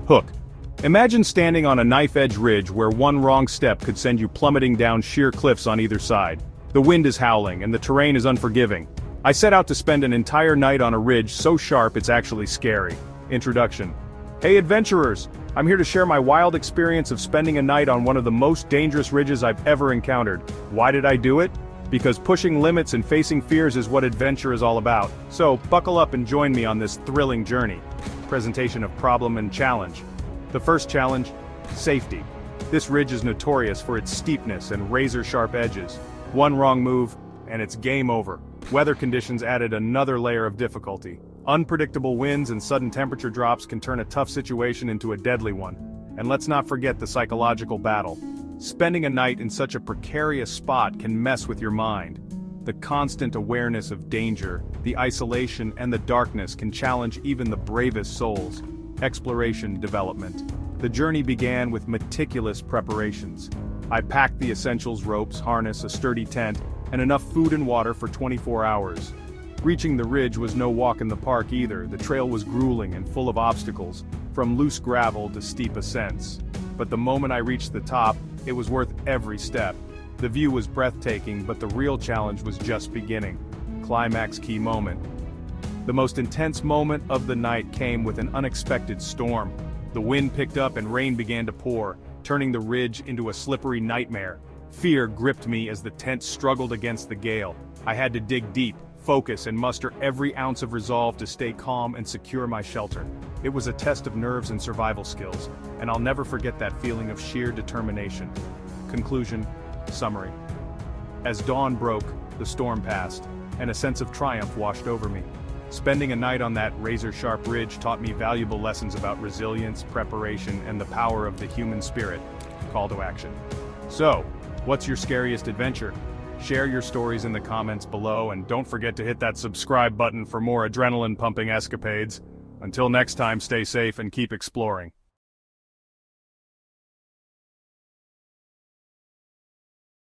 Hook. Imagine standing on a knife-edge ridge where one wrong step could send you plummeting down sheer cliffs on either side. The wind is howling and the terrain is unforgiving. I set out to spend an entire night on a ridge so sharp it's actually scary. Introduction. Hey adventurers! I'm here to share my wild experience of spending a night on one of the most dangerous ridges I've ever encountered. Why did I do it? Because pushing limits and facing fears is what adventure is all about. So, buckle up and join me on this thrilling journey. Presentation of problem and challenge. The first challenge, safety. This ridge is notorious for its steepness and razor-sharp edges. One wrong move, and it's game over. Weather conditions added another layer of difficulty. Unpredictable winds and sudden temperature drops can turn a tough situation into a deadly one. And let's not forget the psychological battle. Spending a night in such a precarious spot can mess with your mind. The constant awareness of danger, the isolation, and the darkness can challenge even the bravest souls. Exploration development. The journey began with meticulous preparations. I packed the essentials: ropes, harness, a sturdy tent, and enough food and water for 24 hours. Reaching the ridge was no walk in the park either. The trail was grueling and full of obstacles, from loose gravel to steep ascents. But the moment I reached the top, it was worth every step. The view was breathtaking, but the real challenge was just beginning. Climax key moment. The most intense moment of the night came with an unexpected storm. The wind picked up and rain began to pour, turning the ridge into a slippery nightmare. Fear gripped me as the tent struggled against the gale. I had to dig deep, focus, and muster every ounce of resolve to stay calm and secure my shelter. It was a test of nerves and survival skills, and I'll never forget that feeling of sheer determination. Conclusion, summary. As dawn broke, the storm passed, and a sense of triumph washed over me. Spending a night on that razor-sharp ridge taught me valuable lessons about resilience, preparation, and the power of the human spirit. Call to action. So, what's your scariest adventure? Share your stories in the comments below, and don't forget to hit that subscribe button for more adrenaline-pumping escapades. Until next time, stay safe and keep exploring.